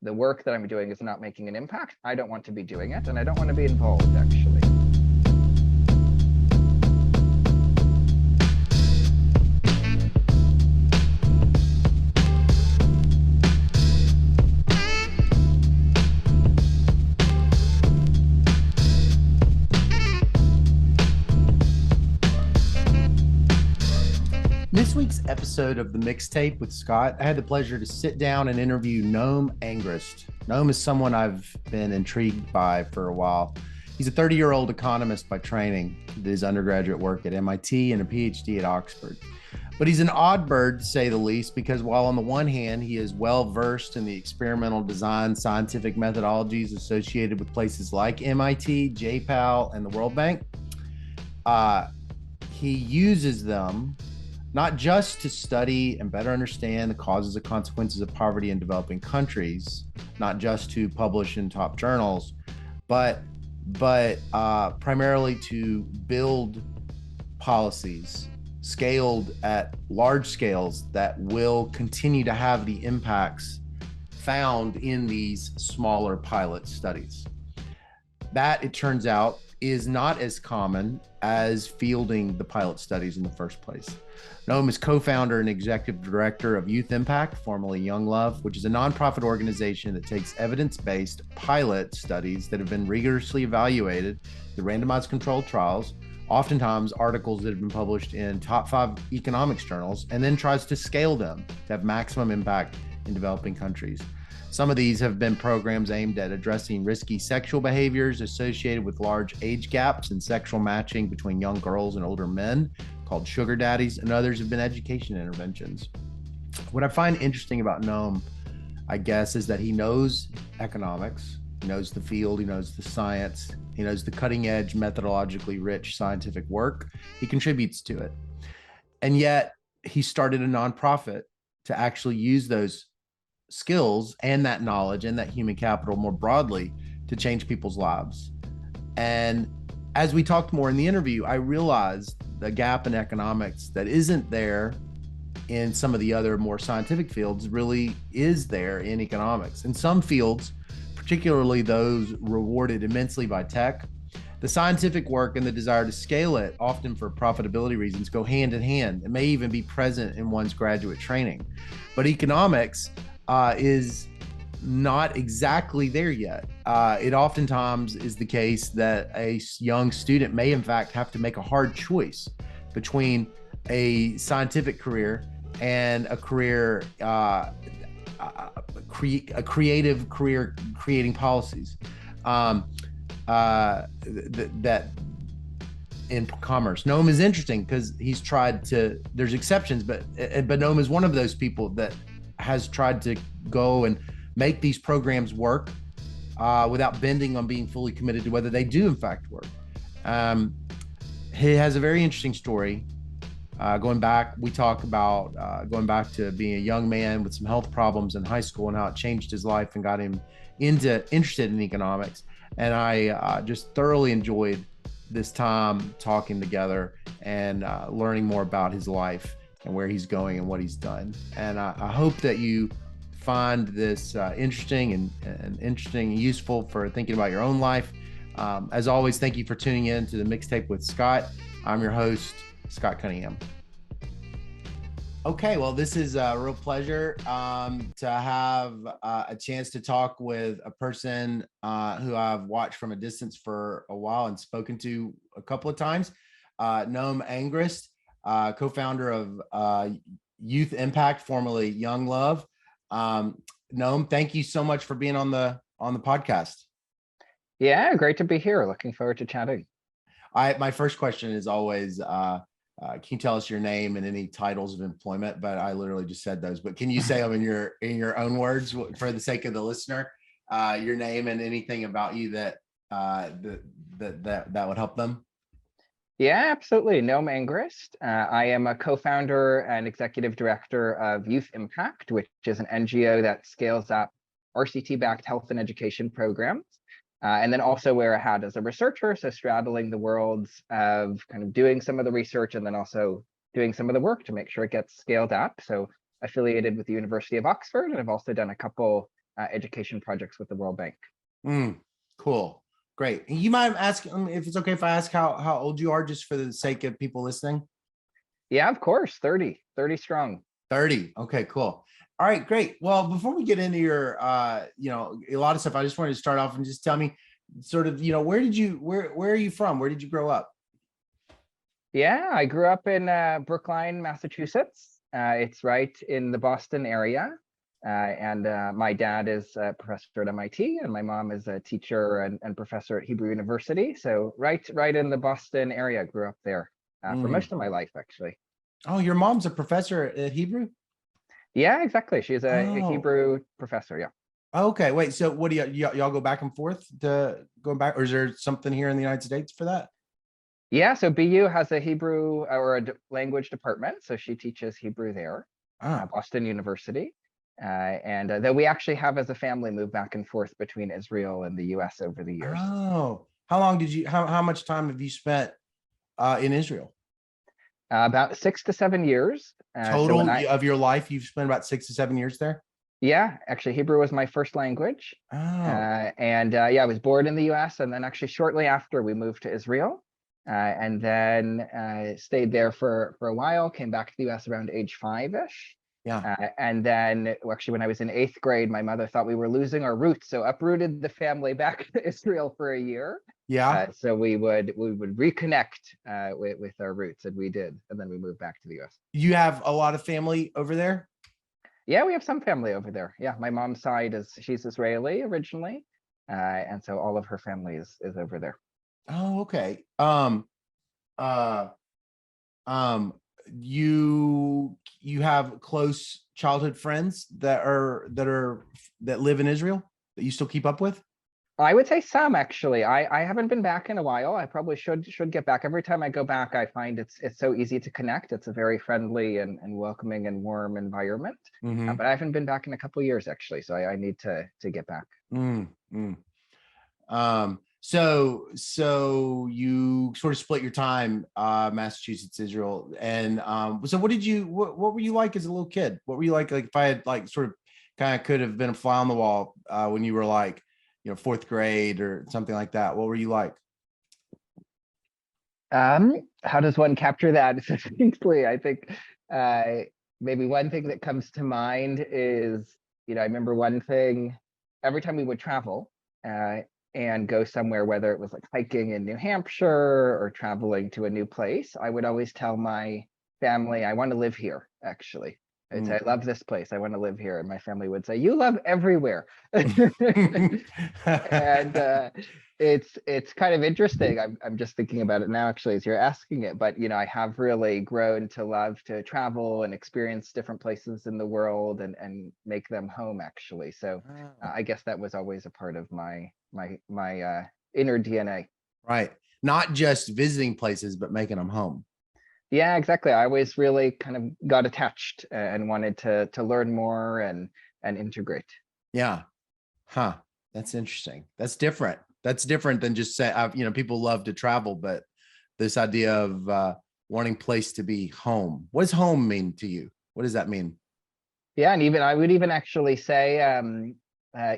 the work that I'm doing is not making an impact, I don't want to be doing it, and I don't want to be involved, actually. This week's episode of the Mixtape with Scott, I had the pleasure to sit down and interview Noam Angrist. Noam is someone I've been intrigued by for a while. He's a 30-year-old economist by training, did his undergraduate work at MIT and a PhD at Oxford. But he's an odd bird, to say the least, because while on the one hand, he is well-versed in the experimental design scientific methodologies associated with places like MIT, JPAL, and the World Bank, he uses them not just to study and better understand the causes and consequences of poverty in developing countries, not just to publish in top journals, but primarily to build policies scaled at large scales that will continue to have the impacts found in these smaller pilot studies. That, it turns out, is not as common as fielding the pilot studies in the first place. Noam is co-founder and executive director of Youth Impact, formerly Young Love, which is a nonprofit organization that takes evidence-based pilot studies that have been rigorously evaluated through randomized controlled trials, oftentimes articles that have been published in top 5 economics journals, and then tries to scale them to have maximum impact in developing countries. Some of these have been programs aimed at addressing risky sexual behaviors associated with large age gaps in sexual matching between young girls and older men, called sugar daddies, and others have been education interventions. What I find interesting about Noam, I guess, is that he knows economics, he knows the field, he knows the science, he knows the cutting edge, methodologically rich scientific work. He contributes to it. And yet he started a nonprofit to actually use those skills and that knowledge and that human capital more broadly to change people's lives. And as we talked more in the interview, I realized the gap in economics that isn't there in some of the other more scientific fields really is there in economics. In some fields, particularly those rewarded immensely by tech, the scientific work and the desire to scale it, often for profitability reasons, go hand in hand. It may even be present in one's graduate training. But economics is not exactly there yet. It oftentimes is the case that a young student may in fact have to make a hard choice between a scientific career and a career, a creative career creating policies that in commerce. Noam is interesting because he's tried to, there's exceptions, but Noam is one of those people that has tried to go and make these programs work without bending on being fully committed to whether they do in fact work. He has a very interesting story. Going back, we talk about going back to being a young man with some health problems in high school and how it changed his life and got him interested in economics. And I just thoroughly enjoyed this time talking together and learning more about his life and where he's going and what he's done. And I hope that you find this interesting and useful for thinking about your own life. As always, thank you for tuning in to the Mixtape with Scott. I'm your host, Scott Cunningham. Okay, well, this is a real pleasure to have a chance to talk with a person who I've watched from a distance for a while and spoken to a couple of times. Noam Angrist, co-founder of Youth Impact, formerly Young Love. Noam, thank you so much for being on the podcast. Yeah, great to be here. Looking forward to chatting. My first question is always, can you tell us your name and any titles of employment? But I literally just said those. But can you say them in your own words for the sake of the listener? Your name and anything about you that would help them. Yeah, absolutely. Noam Angrist. I am a co-founder and executive director of Youth Impact, which is an NGO that scales up RCT-backed health and education programs. And then also wear a hat as a researcher, so straddling the worlds of kind of doing some of the research and then also doing some of the work to make sure it gets scaled up. So affiliated with the University of Oxford, and I've also done a couple education projects with the World Bank. Cool. Great. You mind asking if it's okay if I ask how old you are, just for the sake of people listening? Yeah, of course. 30 strong. 30. Okay, cool. All right, great. Well, before we get into your, you know, a lot of stuff, I just wanted to start off and just tell me sort of, you know, where are you from? Where did you grow up? Yeah, I grew up in Brookline, Massachusetts. It's right in the Boston area. And my dad is a professor at MIT, and my mom is a teacher and professor at Hebrew University. So right in the Boston area, grew up there for most of my life, actually. Oh, your mom's a professor at Hebrew? Yeah, exactly. She's a Oh. Hebrew professor. Yeah. Okay, wait. So what do y'all go back and forth to going back, or is there something here in the United States for that? Yeah, so BU has a Hebrew or a language department, so she teaches Hebrew there, Boston University. And though we actually have, as a family, moved back and forth between Israel and the US over the years. Oh, how long did you, how much time have you spent in Israel? About 6 to 7 years. Total of your life, you've spent about 6 to 7 years there? Yeah, actually, Hebrew was my first language. Oh. And yeah, I was born in the US, and then actually shortly after we moved to Israel. And then stayed there for a while, came back to the US around age 5-ish. Yeah. And then actually when I was in 8th grade, my mother thought we were losing our roots, so uprooted the family back to Israel for a year. Yeah. So we would reconnect with our roots, and we did. And then we moved back to the US. You have a lot of family over there? Yeah, we have some family over there. Yeah, my mom's side she's Israeli originally. And so all of her family is over there. Oh, okay. You have close childhood friends that live in Israel that you still keep up with? I would say some, actually. I haven't been back in a while. I probably should get back. Every time I go back, I find it's so easy to connect. It's a very friendly and welcoming and warm environment. But I haven't been back in a couple of years, actually, so I need to get back. So you sort of split your time, Massachusetts, Israel, and so what were you like as a little kid? What were you like if I had like sort of kind of could have been a fly on the wall when you were like, you know, 4th grade or something like that? What were you like? How does one capture that succinctly? I think maybe one thing that comes to mind is, you know, I remember one thing every time we would travel and go somewhere, whether it was like hiking in New Hampshire or traveling to a new place, I would always tell my family, I want to live here, actually. I'd say, I love this place. I want to live here. And my family would say, you love everywhere. And it's kind of interesting. I'm just thinking about it now, actually, as you're asking it. But, you know, I have really grown to love to travel and experience different places in the world and make them home, actually. So I guess that was always a part of my inner DNA. Right. Not just visiting places, but making them home. Yeah, exactly. I always really kind of got attached and wanted to learn more and integrate. Yeah. Huh. That's interesting. That's different. That's different than just say, you know, people love to travel, but this idea of wanting place to be home. What does home mean to you? What does that mean? Yeah, and I would even actually say,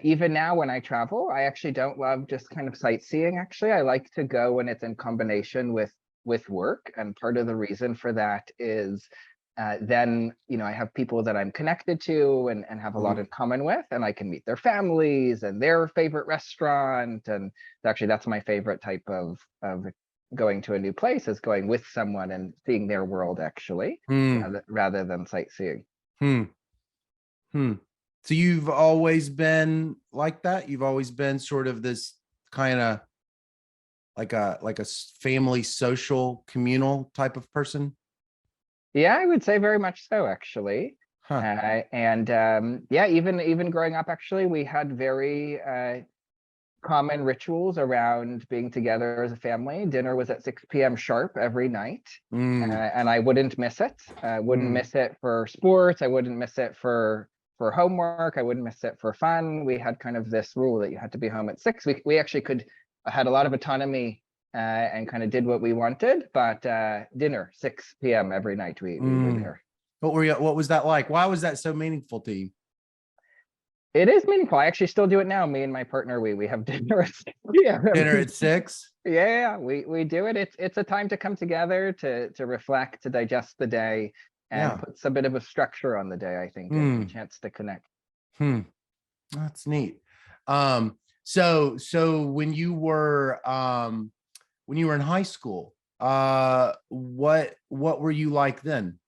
even now when I travel, I actually don't love just kind of sightseeing. Actually, I like to go when it's in combination with work, and part of the reason for that is then, you know, I have people that I'm connected to and have a lot in common with, and I can meet their families and their favorite restaurant. And actually, that's my favorite type of going to a new place, is going with someone and seeing their world, actually, rather than sightseeing. So you've always been like that? You've always been sort of this kind of like a family, social, communal type of person? Yeah, I would say very much so, actually. And yeah, even growing up, actually, we had very common rituals around being together as a family. Dinner was at 6 p.m. sharp every night, and I wouldn't miss it. I wouldn't miss it for sports. I wouldn't miss it for homework. I wouldn't miss it for fun. We had kind of this rule that you had to be home at 6. We actually had a lot of autonomy and kind of did what we wanted, but dinner 6 p.m. every night we were there. What was that like? Why was that so meaningful to you? It is meaningful. I actually still do it now. Me and my partner, we have dinner at 6 p.m. Dinner at 6? Yeah, we do it. It's a time to come together, to reflect, to digest the day, and Yeah. puts a bit of a structure on the day, I think, and a chance to connect. That's neat. So when you were in high school, what were you like then?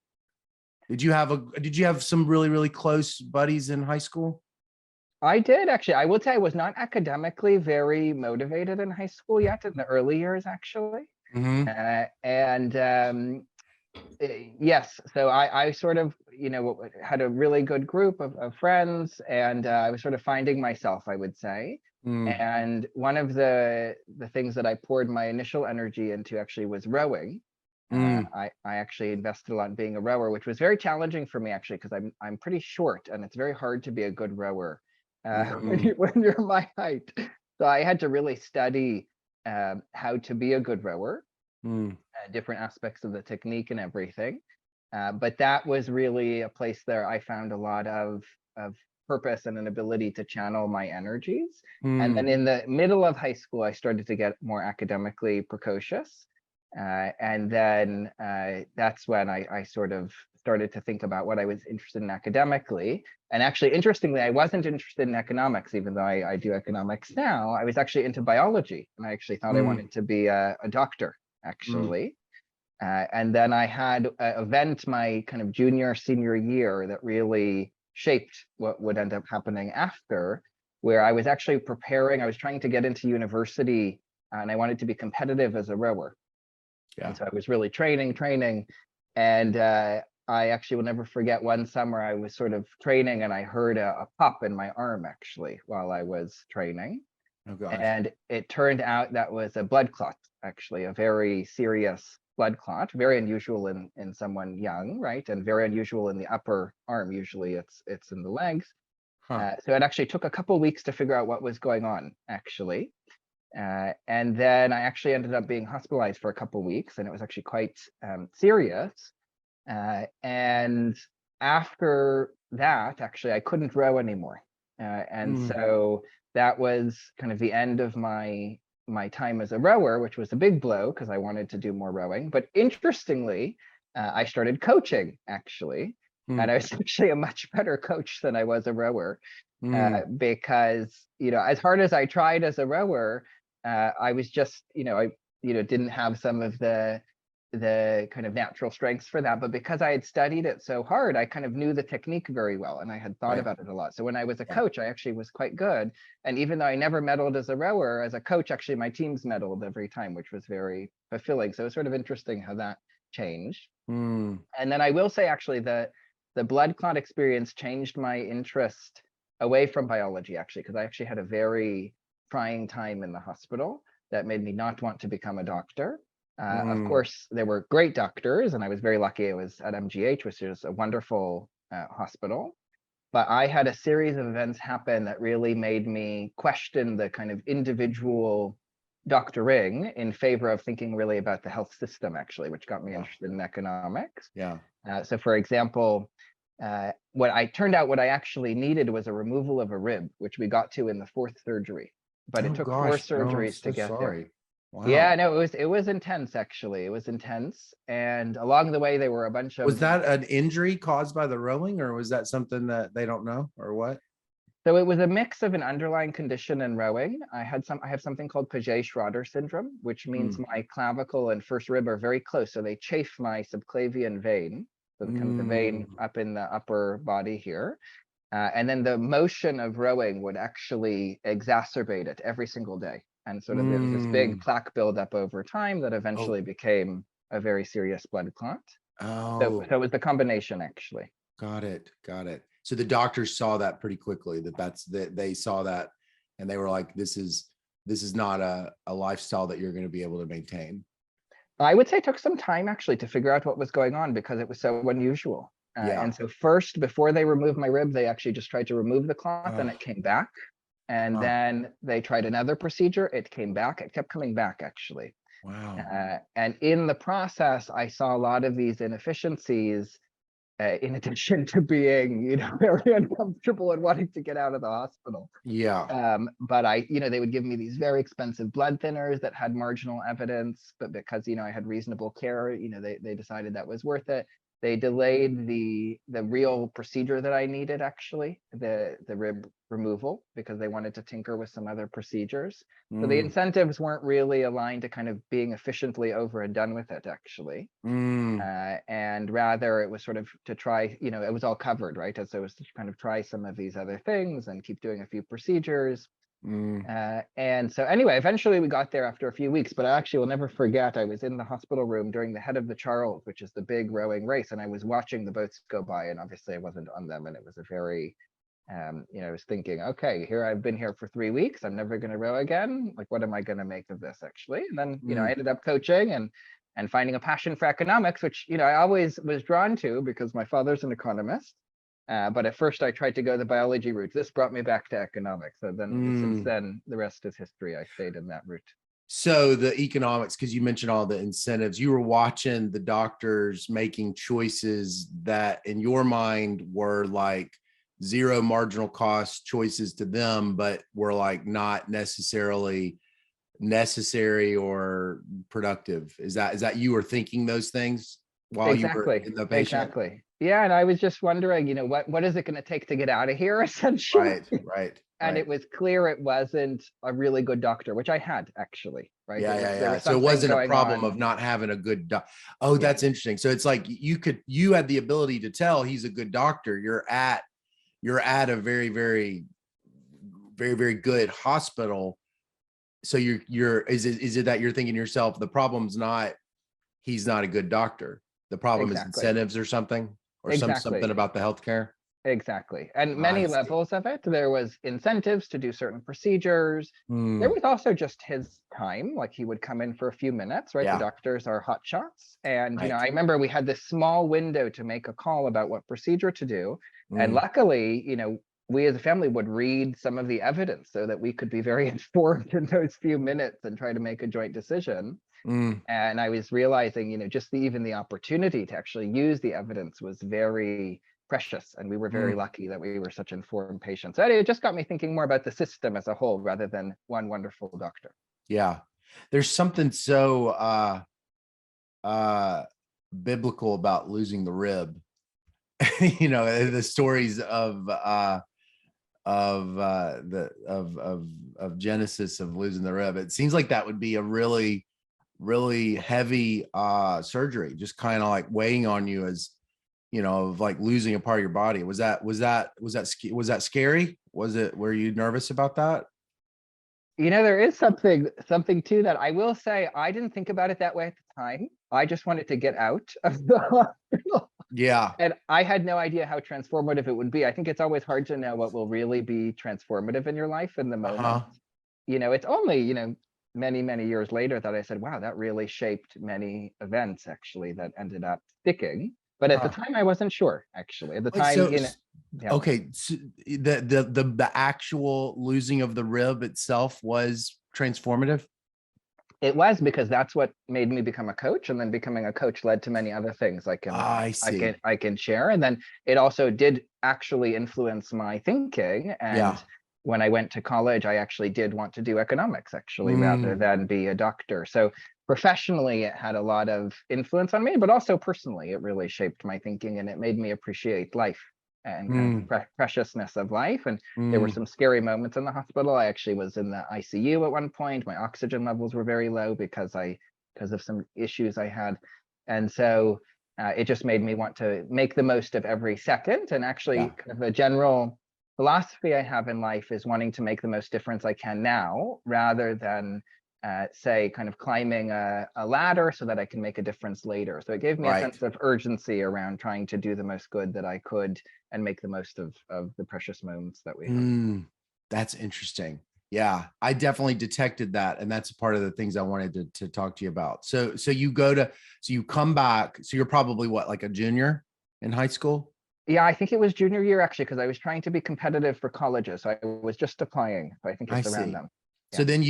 Did you have some really, really close buddies in high school? I did actually. I will say I was not academically very motivated in high school yet, in the early years, actually. Mm-hmm. And yes, so I sort of, had a really good group of friends, and I was sort of finding myself, I would say. And one of the things that I poured my initial energy into actually was rowing. I actually invested a lot in being a rower, which was very challenging for me actually, because I'm pretty short, and it's very hard to be a good rower when you're my height. So I had to really study how to be a good rower, different aspects of the technique and everything. But that was really a place there I found a lot of purpose and an ability to channel my energies. And then in the middle of high school, I started to get more academically precocious. And then that's when I sort of started to think about what I was interested in academically. And actually, interestingly, I wasn't interested in economics, even though I do economics now. I was actually into biology, and I actually thought I wanted to be a doctor, actually. And then I had an event my kind of junior, senior year that really shaped what would end up happening after, where I was actually preparing, I was trying to get into university, and I wanted to be competitive as a rower. And so I was really training. And I actually will never forget one summer I was sort of training, and I heard a pop in my arm actually while I was training. Oh gosh. And it turned out that was a blood clot, actually, a very serious blood clot, very unusual in someone young, right? And very unusual in the upper arm. Usually it's in the legs. So it actually took a couple weeks to figure out what was going on, actually. And then I actually ended up being hospitalized for a couple weeks, and it was actually quite serious. And after that, actually, I couldn't row anymore. So that was kind of the end of my time as a rower, which was a big blow because I wanted to do more rowing. But interestingly, I started coaching, actually. And I was actually a much better coach than I was a rower, because, as hard as I tried as a rower, I was just, I didn't have some of the kind of natural strengths for that. But because I had studied it so hard, I kind of knew the technique very well, and I had thought about it a lot. So when I was a coach, I actually was quite good. And even though I never medaled as a rower, as a coach, actually my teams medaled every time, which was very fulfilling. So it was sort of interesting how that changed. And then I will say, actually, the blood clot experience changed my interest away from biology, actually, because I actually had a very trying time in the hospital that made me not want to become a doctor. Of course, there were great doctors, and I was very lucky. I was at MGH, which is a wonderful hospital. But I had a series of events happen that really made me question the kind of individual doctoring in favor of thinking really about the health system, actually, which got me interested in economics. So for example, what I actually needed was a removal of a rib, which we got to in the 4th surgery. But it took 4 surgeries to get there. Wow. Yeah, no, it was intense, actually. It was intense. And along the way, there were a bunch of... Was that an injury caused by the rowing, or was that something that they don't know, or what? So it was a mix of an underlying condition in rowing. I have something called Paget-Schroeder syndrome, which means my clavicle and first rib are very close. So they chafe my subclavian vein, so kind of the vein up in the upper body here. And then the motion of rowing would actually exacerbate it every single day. And sort of there was this big plaque buildup over time that eventually became a very serious blood clot. So it was the combination, actually. Got it. So the doctors saw that pretty quickly, that they saw that, and they were like, this is not a lifestyle that you're going to be able to maintain. I would say it took some time, actually, to figure out what was going on, because it was so unusual. And so first, before they removed my rib, they actually just tried to remove the clot, and it came back. And then they tried another procedure. It came back. It kept coming back, actually. Wow. And in the process, I saw a lot of these inefficiencies in addition to being, very uncomfortable and wanting to get out of the hospital. Yeah. But they would give me these very expensive blood thinners that had marginal evidence, but because, I had reasonable care, they decided that was worth it. They delayed the real procedure that I needed, actually, the rib removal, because they wanted to tinker with some other procedures. So the incentives weren't really aligned to kind of being efficiently over and done with it, actually. And rather it was sort of to try, it was all covered, right? And so it was to kind of try some of these other things and keep doing a few procedures. And so anyway, eventually we got there after a few weeks, but I actually will never forget, I was in the hospital room during the Head of the Charles, which is the big rowing race, and I was watching the boats go by, and obviously I wasn't on them, and it was a very, I was thinking, okay, here I've been here for 3 weeks, I'm never going to row again. Like, what am I going to make of this, actually? And then, I ended up coaching and finding a passion for economics, which, I always was drawn to because my father's an economist. But at first I tried to go the biology route. This brought me back to economics. So then since then, the rest is history. I stayed in that route. So the economics, because you mentioned all the incentives, you were watching the doctors making choices that in your mind were like zero marginal cost choices to them, but were like not necessarily necessary or productive. Is that you were thinking those things while you were in the patient? Exactly. Yeah, and I was just wondering, what is it going to take to get out of here, essentially? Right. And it was clear it wasn't a really good doctor, which I had, actually, right? Yeah. So it wasn't a problem of not having a good doc. Oh, that's interesting. So it's like you had the ability to tell he's a good doctor. You're at a very, very, very, very good hospital. So is it that you're thinking to yourself, the problem's not he's not a good doctor. The problem is incentives or something, or something about the healthcare. Exactly. And many levels of it. There was incentives to do certain procedures. There was also just his time, like he would come in for a few minutes, right? The doctors are hot shots. And, I remember we had this small window to make a call about what procedure to do. And luckily, we as a family would read some of the evidence so that we could be very informed in those few minutes and try to make a joint decision. And I was realizing, just even the opportunity to actually use the evidence was very precious. And we were very lucky that we were such informed patients. So it just got me thinking more about the system as a whole rather than one wonderful doctor. Yeah. There's something so biblical about losing the rib. The stories of Genesis of losing the rib. It seems like that would be a really, really heavy surgery, just kind of like weighing on you as of like losing a part of your body. Was that scary? Were you nervous about that? There is something to that. I will say I didn't think about it that way at the time. I just wanted to get out of the hospital. Yeah. And I had no idea how transformative it would be. I think it's always hard to know what will really be transformative in your life in the moment. It's only, many, many years later that I said, wow, that really shaped many events actually that ended up sticking. But at the time, I wasn't sure, actually. At the time, Okay. So the actual losing of the rib itself was transformative? It was, because that's what made me become a coach, and then becoming a coach led to many other things I can share. And then it also did actually influence my thinking. And when I went to college, I actually did want to do economics, actually, rather than be a doctor. So professionally, it had a lot of influence on me, but also personally, it really shaped my thinking, and it made me appreciate life and kind of preciousness of life. And there were some scary moments in the hospital. I actually was in the ICU at one point. My oxygen levels were very low because of some issues I had. And so it just made me want to make the most of every second. And actually kind of a general philosophy I have in life is wanting to make the most difference I can now, rather than say kind of climbing a ladder so that I can make a difference later. So it gave me a sense of urgency around trying to do the most good that I could and make the most of the precious moments that we have. That's interesting. Yeah, I definitely detected that. And that's part of the things I wanted to talk to you about. So you come back. So you're probably what, like a junior in high school? Yeah, I think it was junior year, actually, because I was trying to be competitive for colleges. So I was just applying. So I think it's around them. So then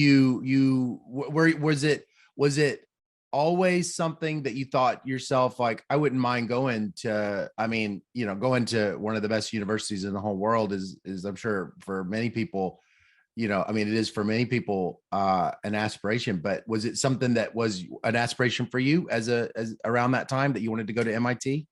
was it always something that you thought yourself, like, I wouldn't mind going to, I mean, going to one of the best universities in the whole world is I'm sure for many people, I mean, it is for many people an aspiration, but was it something that was an aspiration for you as around that time that you wanted to go to MIT?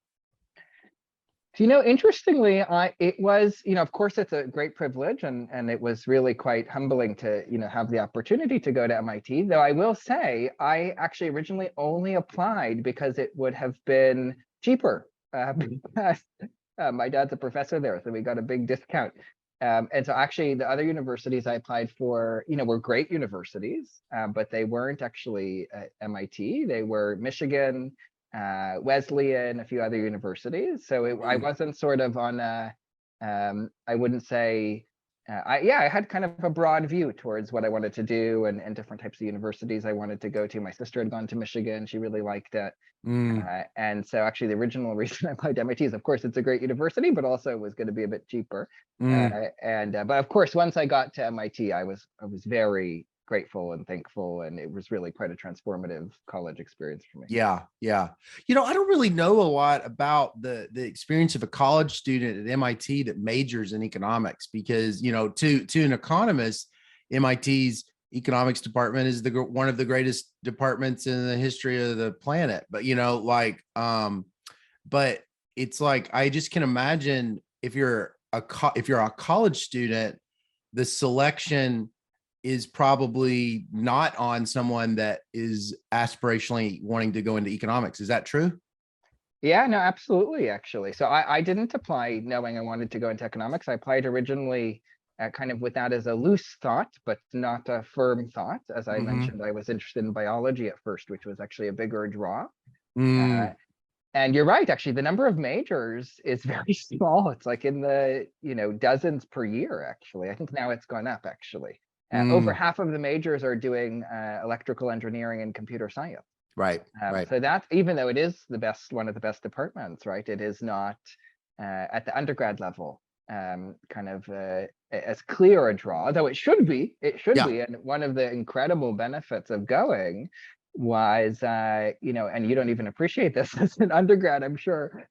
Interestingly, it was, of course, it's a great privilege, and it was really quite humbling to, have the opportunity to go to MIT. Though I will say, I actually originally only applied because it would have been cheaper. Because my dad's a professor there, so we got a big discount. And so actually, the other universities I applied for, were great universities, but they weren't actually at MIT. They were Michigan, Wesleyan, a few other universities. So I wasn't sort of on a, I wouldn't say, I had kind of a broad view towards what I wanted to do and different types of universities I wanted to go to. My sister had gone to Michigan. She really liked it. And so actually the original reason I applied to MIT is, of course, it's a great university, but also it was going to be a bit cheaper. But of course, once I got to MIT, I was very grateful and thankful, and it was really quite a transformative college experience for me. Yeah. I don't really know a lot about the experience of a college student at MIT that majors in economics, because to an economist, MIT's economics department is one of the greatest departments in the history of the planet. But but it's like, I just can imagine if you're a college student, the selection is probably not on someone that is aspirationally wanting to go into economics. Is that true? Yeah, no, absolutely, actually. So I didn't apply knowing I wanted to go into economics. I applied originally kind of with that as a loose thought, but not a firm thought. As I mentioned, I was interested in biology at first, which was actually a bigger draw. And you're right, actually, the number of majors is very small. It's like in the, dozens per year, actually. I think now it's gone up, actually. Over half of the majors are doing electrical engineering and computer science. Right. So that's, even though it is one of the best departments, right? It is not at the undergrad level kind of as clear a draw, though it should be. It should be. And one of the incredible benefits of going was, and you don't even appreciate this as an undergrad, I'm sure.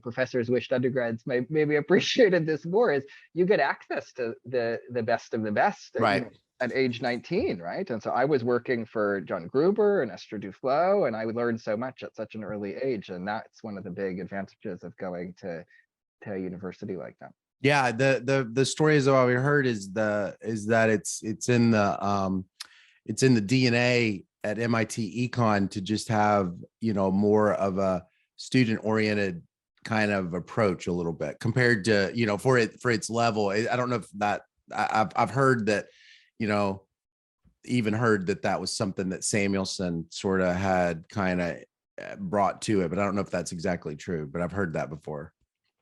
Professors wished undergrads maybe appreciated this more, is you get access to the best of the best at age 19, right? And so I was working for John Gruber and Esther Duflo, and I learned so much at such an early age, and that's one of the big advantages of going to a university like that. Yeah, the stories that we heard is that it's in the DNA at MIT Econ to just have more of a student oriented kind of approach a little bit compared to for its level. I don't know if that I've heard that even heard that was something that Samuelson sort of had kind of brought to it, but I don't know if that's exactly true, but I've heard that before.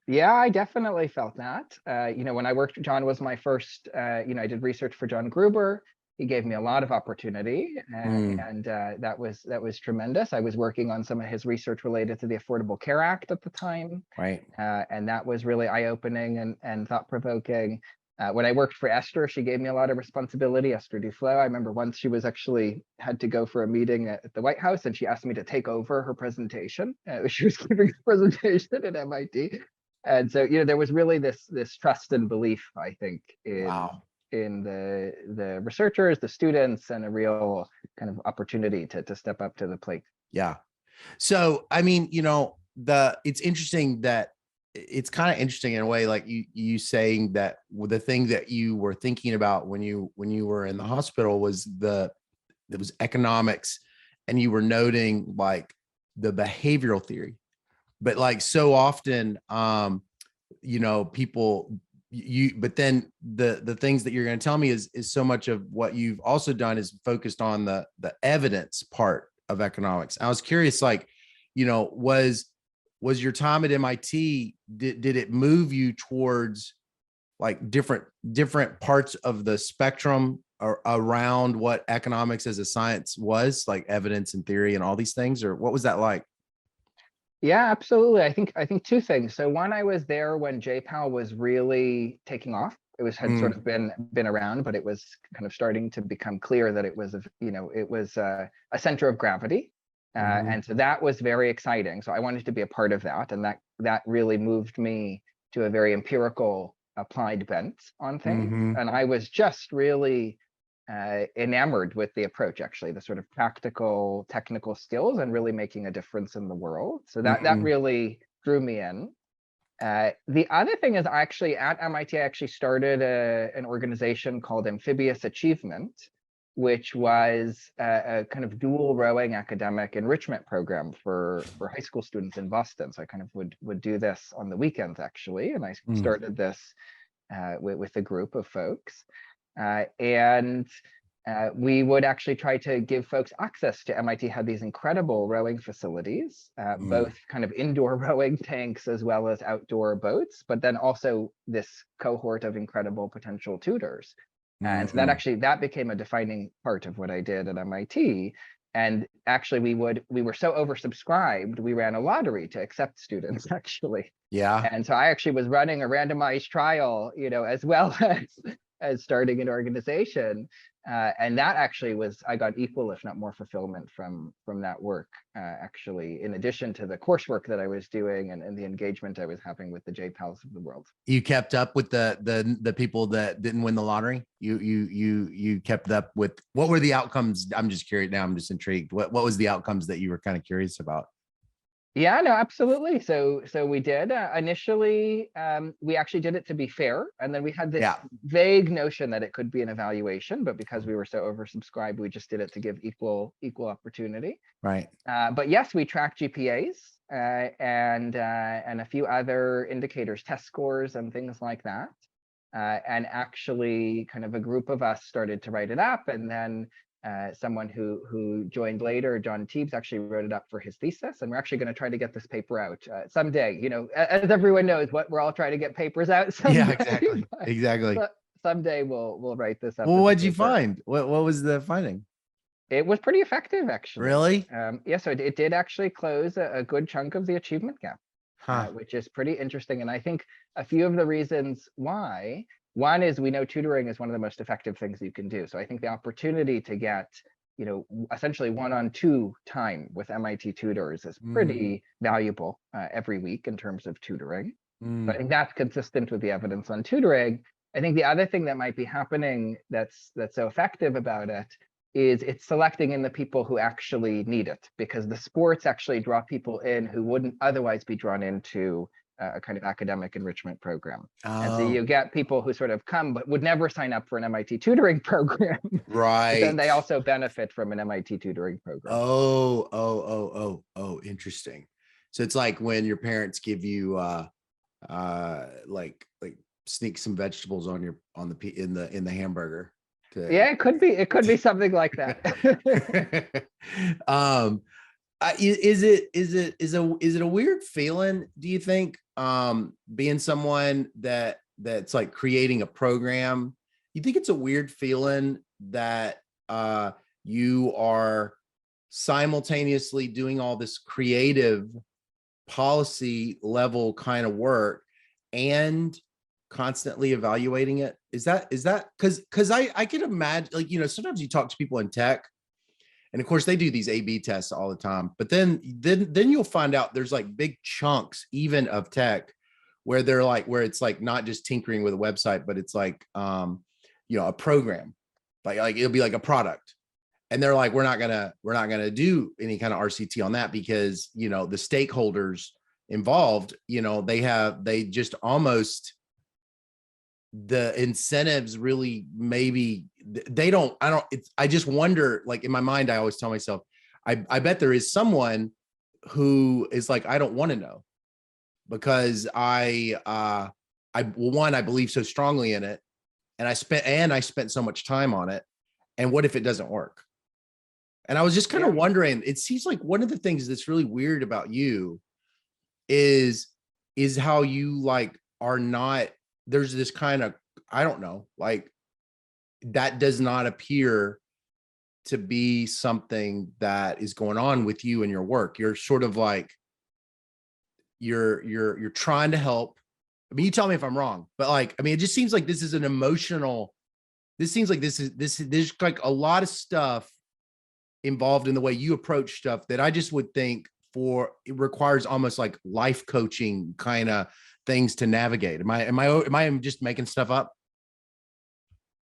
Yeah, I definitely felt that. When I worked, John was my first, I did research for John Gruber. He gave me a lot of opportunity, and that was tremendous. I was working on some of his research related to the Affordable Care Act at the time. Right. And that was really eye-opening and thought-provoking. When I worked for Esther, she gave me a lot of responsibility. Esther Duflo. I remember once she was actually had to go for a meeting at the White House, and she asked me to take over her presentation. She was giving a presentation at MIT. And so, there was really this trust and belief, I think, in the researchers, the students, and a real kind of opportunity to step up to the plate. Yeah. So, I mean, it's interesting that it's kind of interesting in a way, like you saying that the thing that you were thinking about when you were in the hospital was economics, and you were noting like the behavioral theory. But like so often, people, but then the things that you're going to tell me is so much of what you've also done is focused on the evidence part of economics. I was curious, like, was your time at MIT, did it move you towards like different parts of the spectrum around what economics as a science was, like evidence and theory and all these things, or what was that like? Yeah, absolutely. I think two things. So one, I was there when J-PAL was really taking off. had sort of been around, but it was kind of starting to become clear that it was a center of gravity. And so that was very exciting. So I wanted to be a part of that. And that really moved me to a very empirical applied bent on things. And I was just really enamored with the approach, actually, the sort of practical, technical skills and really making a difference in the world. So that really drew me in. The other thing is actually at MIT, I actually started an organization called Amphibious Achievement, which was a kind of dual rowing academic enrichment program for high school students in Boston. So I kind of would do this on the weekends, actually. And I started this with a group of folks. We would actually try to give folks access to MIT had these incredible rowing facilities, both kind of indoor rowing tanks as well as outdoor boats, but then also this cohort of incredible potential tutors. And so that became a defining part of what I did at MIT. And actually we were so oversubscribed, we ran a lottery to accept students, actually. Yeah. And so I actually was running a randomized trial, as well as starting an organization. And that actually I got equal, if not more, fulfillment from that work, actually, in addition to the coursework that I was doing and the engagement I was having with the JPALs of the world. You kept up with the people that didn't win the lottery? You kept up with, what were the outcomes? I'm just curious now. I'm just intrigued. What was the outcomes that you were kind of curious about? Yeah, no, absolutely. So we did initially, we actually did it to be fair. And then we had this vague notion that it could be an evaluation, but because we were so oversubscribed, we just did it to give equal opportunity. Right. But yes, we tracked GPAs and a few other indicators, test scores and things like that. And actually kind of a group of us started to write it up, and then someone who joined later, John Teebs, actually wrote it up for his thesis, and we're actually going to try to get this paper out someday. As everyone knows, we're all trying to get papers out someday. Yeah, exactly. So someday we'll write this up. Well, what'd you find? What was the finding? It was pretty effective, actually. Really? Yeah, so it did actually close a good chunk of the achievement gap, which is pretty interesting. And I think a few of the reasons why. One is, we know tutoring is one of the most effective things you can do. So I think the opportunity to get, essentially 1-on-2 time with MIT tutors is pretty valuable every week in terms of tutoring. So I think that's consistent with the evidence on tutoring. I think the other thing that might be happening that's so effective about it is it's selecting in the people who actually need it, because the sports actually draw people in who wouldn't otherwise be drawn into a kind of academic enrichment program. And so you get people who sort of come but would never sign up for an MIT tutoring program. Right. But then they also benefit from an MIT tutoring program. Oh, interesting. So it's like when your parents give you like sneak some vegetables in the hamburger. Yeah, it could be something like that. Is it a weird feeling, do you think, being someone that's like creating a program? You think it's a weird feeling that you are simultaneously doing all this creative policy level kind of work and constantly evaluating it? Is that because I can imagine, like, sometimes you talk to people in tech, and of course they do these A/B tests all the time, but then you'll find out there's like big chunks even of tech where where it's like not just tinkering with a website, but it's like a program, like it'll be like a product, and they're like, we're not gonna do any kind of RCT on that because the stakeholders involved, they just almost, the incentives really, maybe I just wonder, like in my mind, I always tell myself, I bet there is someone who is like, I don't want to know, because I believe so strongly in it, and I spent so much time on it, and what if it doesn't work? And I was just kind of wondering, it seems like one of the things that's really weird about you is how you like are not, there's this kind of, I don't know, like that does not appear to be something that is going on with you and your work. You're sort of like, you're trying to help, I mean, you tell me if I'm wrong, but like, I mean, it just seems like this is an emotional, this seems like there's like a lot of stuff involved in the way you approach stuff that I just would think it requires almost like life coaching kind of things to navigate. Am I just making stuff up?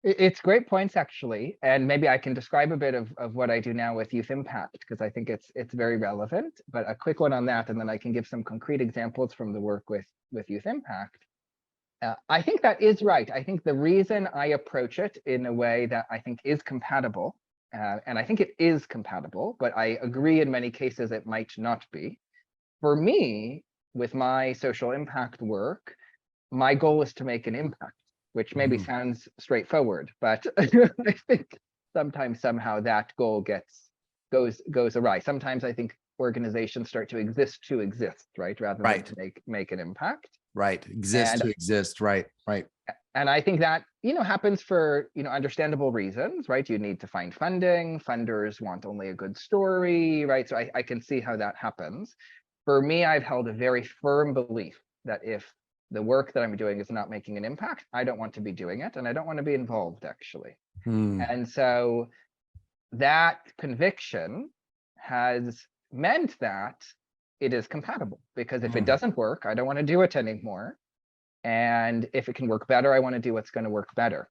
It's great points, actually. And maybe I can describe a bit of what I do now with Youth Impact, because I think it's very relevant. But a quick one on that, and then I can give some concrete examples from the work with Youth Impact. I think that is right. I think the reason I approach it in a way that I think is compatible, and I think it is compatible, but I agree in many cases it might not be. For me, with my social impact work, my goal is to make an impact, which maybe sounds straightforward, but I think sometimes somehow that goal goes awry. Sometimes I think organizations start to exist, right? Rather than to make an impact. Right. Exist to exist. Right. Right. And I think that, happens for, understandable reasons, right? You need to find funding. Funders want only a good story, right? So I can see how that happens. For me, I've held a very firm belief that if the work that I'm doing is not making an impact, I don't want to be doing it, and I don't want to be involved, actually. And so that conviction has meant that it is compatible, because if it doesn't work, I don't want to do it anymore. And if it can work better, I want to do what's going to work better.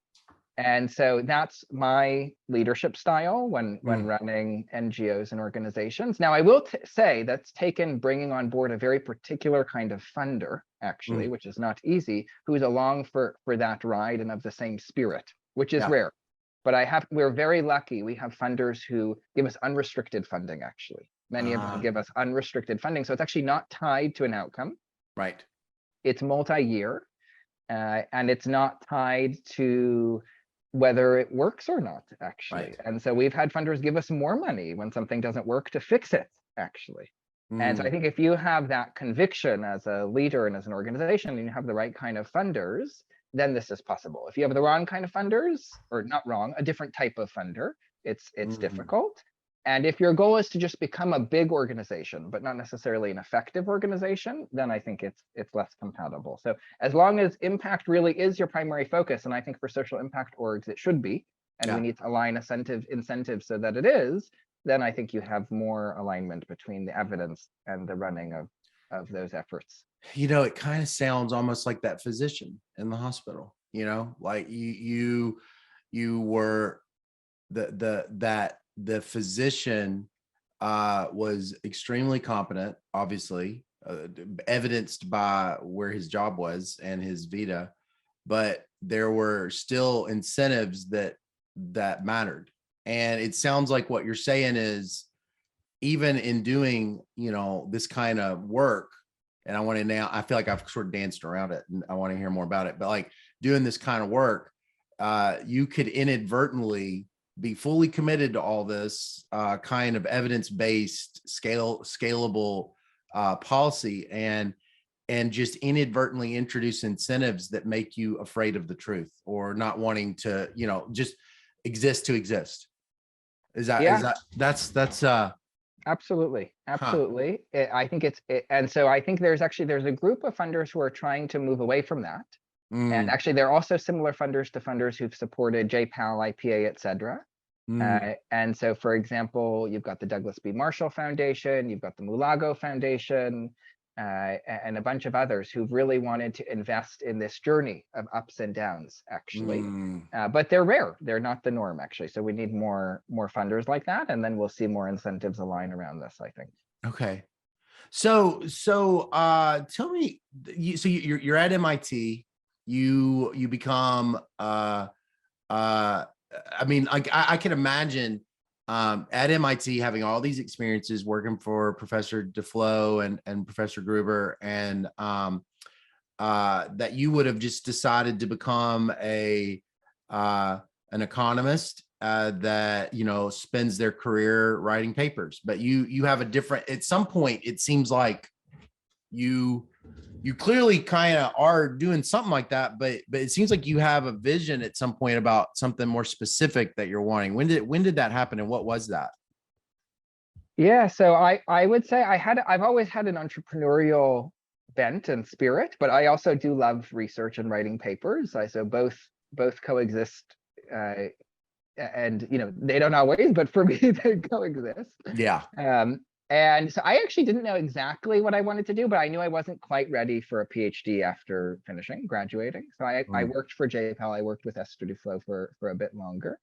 And so that's my leadership style when running NGOs and organizations. Now, I will say that's taken bringing on board a very particular kind of funder, actually, which is not easy, who's along for that ride and of the same spirit, which is rare. But we're very lucky. We have funders who give us unrestricted funding, actually. Many of them give us unrestricted funding. So it's actually not tied to an outcome. Right. It's multi-year, and it's not tied to whether it works or not, actually. Right. And so we've had funders give us more money when something doesn't work to fix it, actually. And so I think if you have that conviction as a leader and as an organization, and you have the right kind of funders, then this is possible. If you have the wrong kind of funders, or not wrong, a different type of funder, it's difficult. And if your goal is to just become a big organization, but not necessarily an effective organization, then I think it's less compatible. So as long as impact really is your primary focus, and I think for social impact orgs, it should be, and we need to align incentives so that it is, then I think you have more alignment between the evidence and the running of those efforts. It kind of sounds almost like that physician in the hospital, like you were the physician was extremely competent, obviously, evidenced by where his job was and his vita, but there were still incentives that mattered. And it sounds like what you're saying is, even in doing, this kind of work, and I feel like I've sort of danced around it and I want to hear more about it, but like doing this kind of work, you could inadvertently be fully committed to all this kind of evidence-based scalable policy and just inadvertently introduce incentives that make you afraid of the truth, or not wanting to, just exist to exist. That's Absolutely. I think and so I think there's a group of funders who are trying to move away from that. And actually, there are also similar funders to funders who've supported JPAL, IPA, et cetera. And so, for example, you've got the Douglas B. Marshall Foundation, you've got the Mulago Foundation, and a bunch of others who've really wanted to invest in this journey of ups and downs, actually. But they're rare. They're not the norm, actually. So we need more funders like that, and then we'll see more incentives align around this, I think. Okay. So tell me, you're at MIT, you become I mean, I can imagine at MIT having all these experiences working for Professor DeFlo and Professor Gruber, and that you would have just decided to become an economist that spends their career writing papers. But you have a different, at some point it seems like you clearly kind of are doing something like that, but it seems like you have a vision at some point about something more specific that you're wanting. When did that happen, and what was that? Yeah, so I would say I've always had an entrepreneurial bent and spirit, but I also do love research and writing papers. So both coexist, and they don't always, but for me they coexist. Yeah. And so I actually didn't know exactly what I wanted to do, but I knew I wasn't quite ready for a PhD after graduating. So I worked for JPL. I worked with Esther Duflo for a bit longer.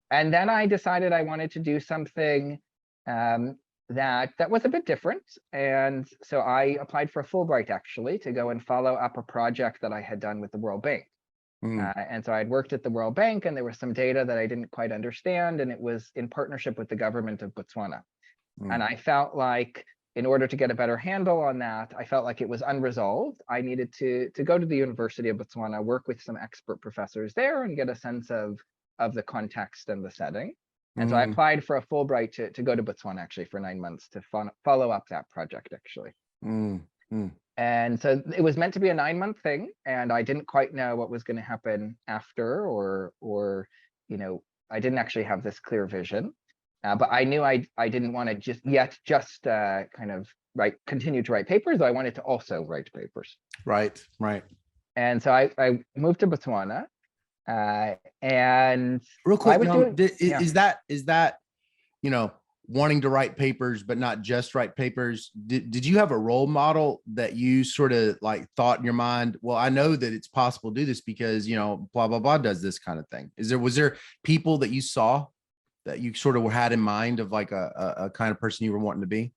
And then I decided I wanted to do something that was a bit different. And so I applied for a Fulbright, actually, to go and follow up a project that I had done with the World Bank. And so I'd worked at the World Bank, and there was some data that I didn't quite understand, and it was in partnership with the government of Botswana. And I felt like in order to get a better handle on that, I felt like it was unresolved. I needed to go to the University of Botswana, work with some expert professors there, and get a sense of the context and the setting. And so I applied for a Fulbright to go to Botswana, actually, for 9 months to follow up that project, actually. And so it was meant to be a 9-month thing, and I didn't quite know what was going to happen after, or I didn't actually have this clear vision. But I knew I didn't want to just kind of continue to write papers. I wanted to also write papers. Right. And so I moved to Botswana. And real quick, is that wanting to write papers, but not just write papers? Did you have a role model that you sort of like thought in your mind, well, I know that it's possible to do this because blah blah blah does this kind of thing? Was there people that you saw that you sort of had in mind of like a kind of person you were wanting to be?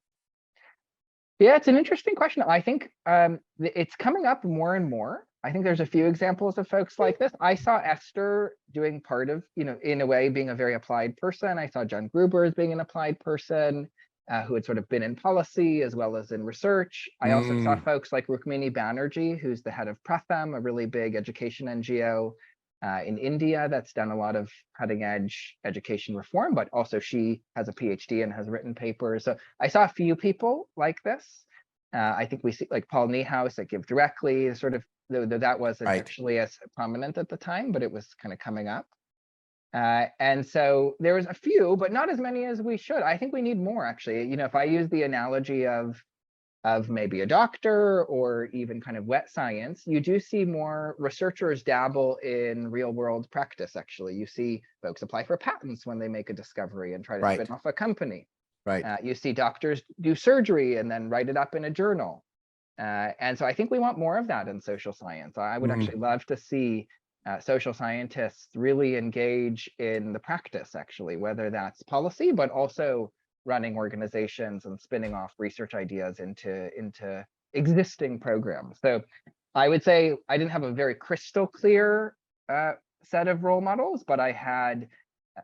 Yeah, it's an interesting question. I think it's coming up more and more. I think there's a few examples of folks like this. I saw Esther doing part of, in a way, being a very applied person. I saw John Gruber as being an applied person who had sort of been in policy as well as in research. I also saw folks like Rukmini Banerjee, who's the head of Pratham, a really big education NGO in India that's done a lot of cutting edge education reform, but also she has a PhD and has written papers. So I saw a few people like this. I think we see like Paul Niehaus at Give Directly, sort of, though that wasn't actually as prominent at the time, but it was kind of coming up. And so there was a few, but not as many as we should. I think we need more, actually. If I use the analogy of maybe a doctor or even kind of wet science, you do see more researchers dabble in real world practice, actually. You see folks apply for patents when they make a discovery and try to spin off a company. You see doctors do surgery and then write it up in a journal. And so I think we want more of that in social science. I would actually love to see social scientists really engage in the practice, actually, whether that's policy, but also running organizations and spinning off research ideas into existing programs. So I would say I didn't have a very crystal clear set of role models, but I had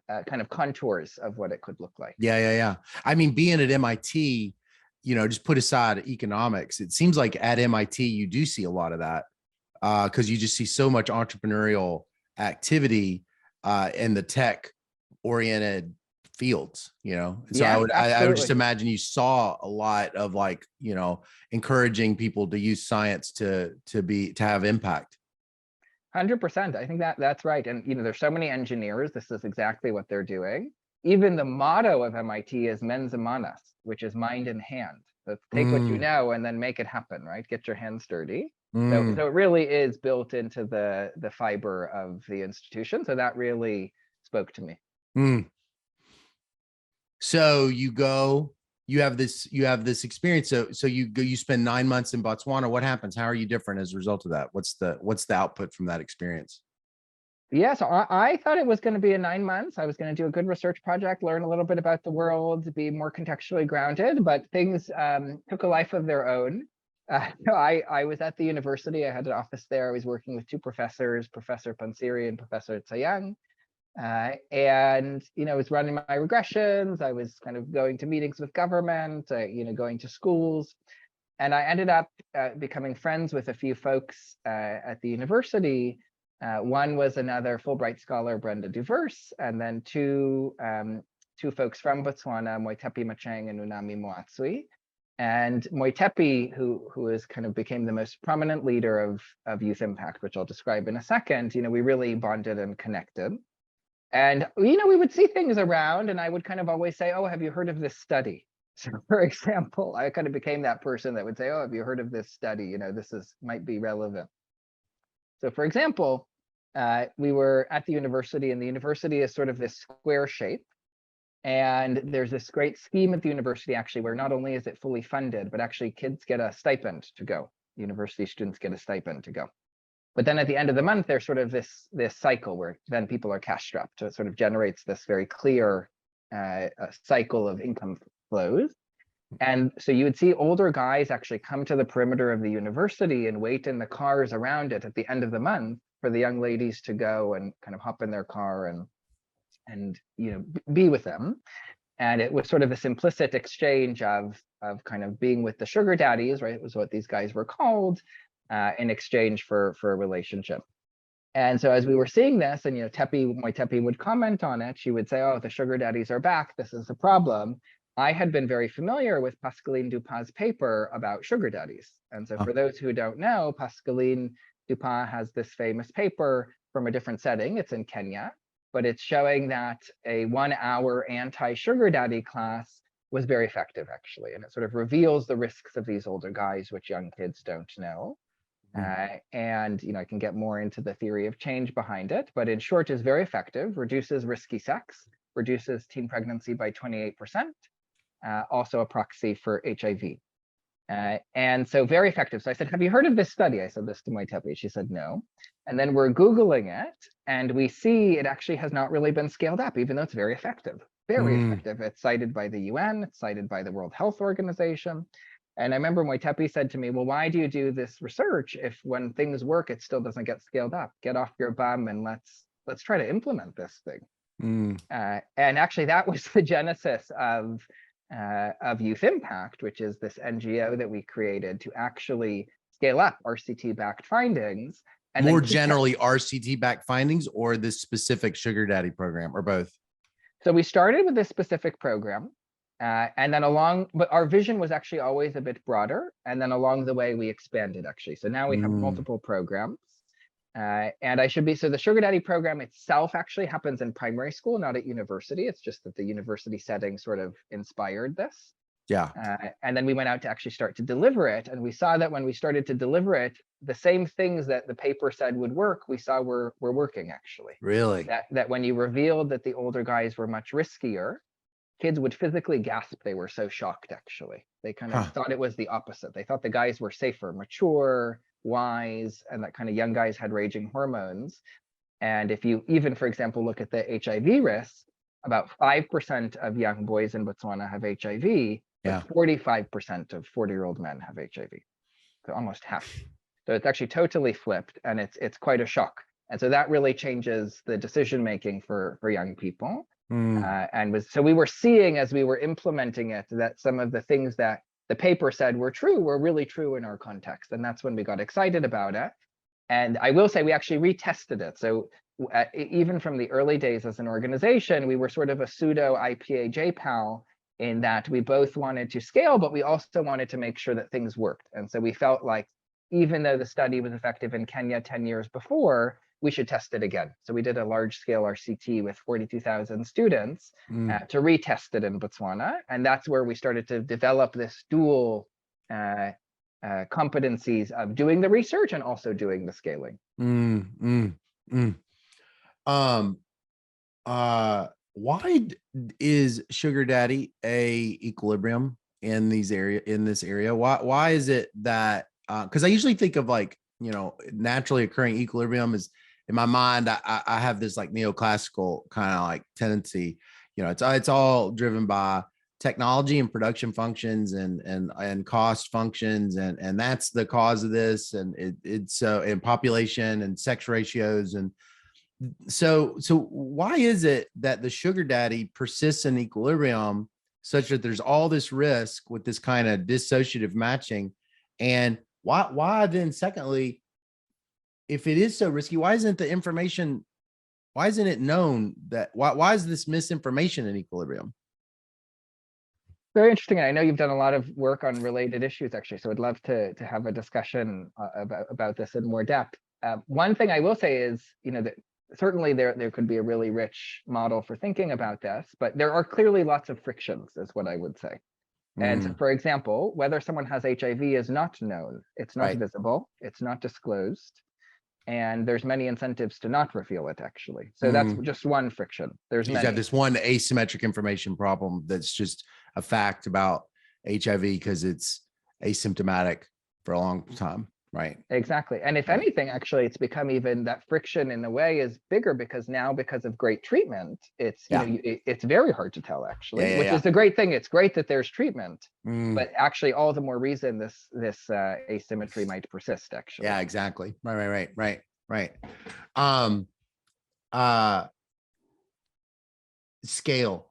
kind of contours of what it could look like. Yeah. I mean, being at MIT, just put aside economics, it seems like at MIT, you do see a lot of that because you just see so much entrepreneurial activity in the tech oriented fields, So I would just imagine you saw a lot of like, encouraging people to use science to have impact. 100%. I think that's right. And, there's so many engineers. This is exactly what they're doing. Even the motto of MIT is mens manas, which is mind in hand. So take what you know and then make it happen, right? Get your hands dirty. So it really is built into the fiber of the institution. So that really spoke to me. So you have this experience. So you spend 9 months in Botswana. What happens? How are you different as a result of that? What's the output from that experience? Yeah, so I thought it was going to be 9 months. I was going to do a good research project, learn a little bit about the world, be more contextually grounded, but things took a life of their own. I was at the university. I had an office there. I was working with two professors, Professor Pansiri and Professor Tsayang. And I was running my regressions. I was kind of going to meetings with government, going to schools, and I ended up becoming friends with a few folks at the university. One was another Fulbright scholar, Brenda Duvers, and then two folks from Botswana, Moitepi Machang and Unami Moatsui. And Moitepi, who is kind of became the most prominent leader of Youth Impact, which I'll describe in a second, we really bonded and connected. And, we would see things around and I would kind of always say, oh, have you heard of this study? So for example, I kind of became that person that would say, oh, have you heard of this study? You know, might be relevant. So for example, we were at the university, and the university is sort of this square shape. And there's this great scheme at the university, actually, where not only is it fully funded, but actually kids get a stipend to go. University students get a stipend to go. But then at the end of the month, there's sort of this cycle where then people are cash strapped. So it sort of generates this very clear cycle of income flows. And so you would see older guys actually come to the perimeter of the university and wait in the cars around it at the end of the month for the young ladies to go and kind of hop in their car and you know, be with them. And it was sort of this implicit exchange of kind of being with the sugar daddies, right? It was what these guys were called, in exchange for a relationship. And so as we were seeing this, and you know, my Tepi would comment on it, she would say, "Oh, the sugar daddies are back. This is a problem." I had been very familiar with Pascaline Dupas' paper about sugar daddies. And so for those who don't know, Pascaline Dupas has this famous paper from a different setting. It's in Kenya, but it's showing that a 1-hour anti-sugar daddy class was very effective, actually. And it sort of reveals the risks of these older guys, which young kids don't know. And you know, I can get more into the theory of change behind it, but in short, is very effective, reduces risky sex, reduces teen pregnancy by 28%, also a proxy for HIV. And so very effective. So I said, have you heard of this study? I said this to my Tepi. She said, no. And then we're Googling it, and we see it actually has not really been scaled up, even though it's very effective. Very effective. It's cited by the UN, it's cited by the World Health Organization. And I remember my Tepi said to me, well, why do you do this research if when things work, it still doesn't get scaled up? Get off your bum and let's try to implement this thing. And actually, that was the genesis of Youth Impact, which is this NGO that we created to actually scale up RCT-backed findings. And more generally, RCT-backed findings or this specific sugar daddy program, or both? So we started with this specific program. And then but our vision was actually always a bit broader. And then along the way, we expanded, actually. So now we have multiple programs. And so the sugar daddy program itself actually happens in primary school, not at university. It's just that the university setting sort of inspired this. Yeah. And then we went out to actually start to deliver it. And we saw that when we started to deliver it, the same things that the paper said would work, we saw were working, actually. Really? That when you revealed that the older guys were much riskier, kids would physically gasp. They were so shocked, actually. They kind of thought it was the opposite. They thought the guys were safer, mature, wise, and that kind of young guys had raging hormones. And if you even, for example, look at the HIV risk, about 5% of young boys in Botswana have HIV, but 45% of 40-year-old men have HIV. So almost half. So it's actually totally flipped, and it's quite a shock. And so that really changes the decision-making for young people. So we were seeing, as we were implementing it, that some of the things that the paper said were true were really true in our context. And that's when we got excited about it. And I will say we actually retested it. So even from the early days as an organization, we were sort of a pseudo IPA JPAL in that we both wanted to scale, but we also wanted to make sure that things worked. And so we felt like even though the study was effective in Kenya 10 years before, we should test it again. So we did a large scale RCT with 42,000 students to retest it in Botswana. And that's where we started to develop this dual competencies of doing the research and also doing the scaling. Why is sugar daddy a equilibrium in this area? Why is it that, because I usually think of like, you know, naturally occurring equilibrium is, in my mind, I have this like neoclassical kind of like tendency, you know, it's all driven by technology and production functions and cost functions. And that's the cause of this. And it's in population and sex ratios. And so why is it that the sugar daddy persists in equilibrium such that there's all this risk with this kind of dissociative matching? And why then, secondly, if it is so risky, why isn't it known that, why is this misinformation in equilibrium? Very interesting. And I know you've done a lot of work on related issues, actually. So I'd love to have a discussion about this in more depth. One thing I will say is, you know, that certainly there could be a really rich model for thinking about this, but there are clearly lots of frictions, is what I would say. And so, for example, whether someone has HIV is not known. It's not Right. visible. It's not disclosed. And there's many incentives to not reveal it, actually. So that's Mm. just one friction. There's You just have many. this one asymmetric information problem that's just a fact about HIV because it's asymptomatic for a long time, right? Exactly. And if Right. anything, actually, it's become even that friction in a way is bigger because now, because of great treatment, it's, you Yeah. know, it's very hard to tell, actually, Yeah. which Yeah. is the great thing. It's great that there's treatment, Mm. but actually all the more reason this asymmetry might persist, actually. Yeah, exactly. Right. Um, uh, Scale.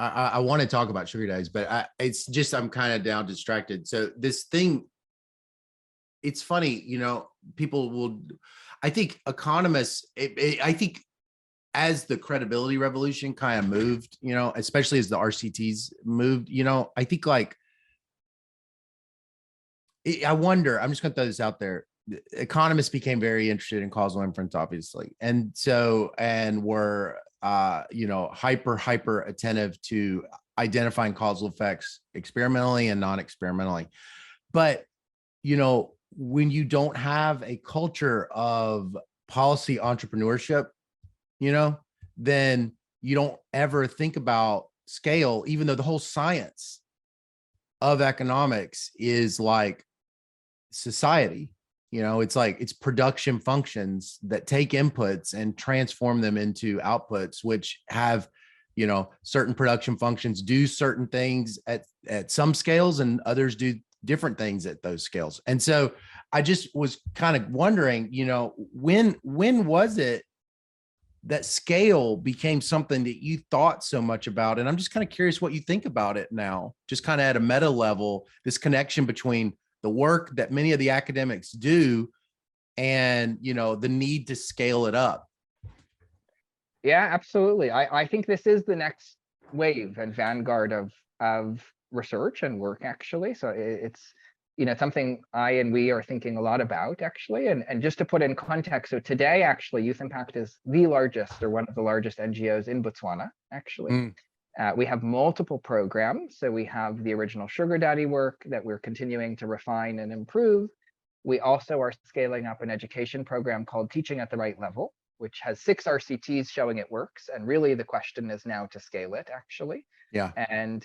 I want to talk about sugar daddies, but it's just I'm kind of down distracted. So this thing, it's funny, you know, people will, I think economists, I think as the credibility revolution kind of moved, you know, especially as the RCTs moved, you know, I think like, I wonder, I'm just going to throw this out there. Economists became very interested in causal inference, obviously. And so, and were, you know, hyper attentive to identifying causal effects experimentally and non-experimentally. But, you know, when you don't have a culture of policy entrepreneurship, you know, then you don't ever think about scale, even though the whole science of economics is like society. You know, it's like it's production functions that take inputs and transform them into outputs, which have, you know, certain production functions do certain things at some scales and others do different things at those scales. And so I just was kind of wondering, you know, when was it that scale became something that you thought so much about? And I'm just kind of curious what you think about it now, just kind of at a meta level, this connection between the work that many of the academics do and, you know, the need to scale it up. Yeah, absolutely. I think this is the next wave and vanguard of research and work, actually. So it's, you know, something I and we are thinking a lot about, actually. And just to put in context, so today, actually, Youth Impact is the largest or one of the largest NGOs in Botswana, actually. We have multiple programs. So we have the original Sugar Daddy work that we're continuing to refine and improve. We also are scaling up an education program called Teaching at the Right Level, which has 6 RCTs showing it works. And really the question is now to scale it, actually. Yeah. And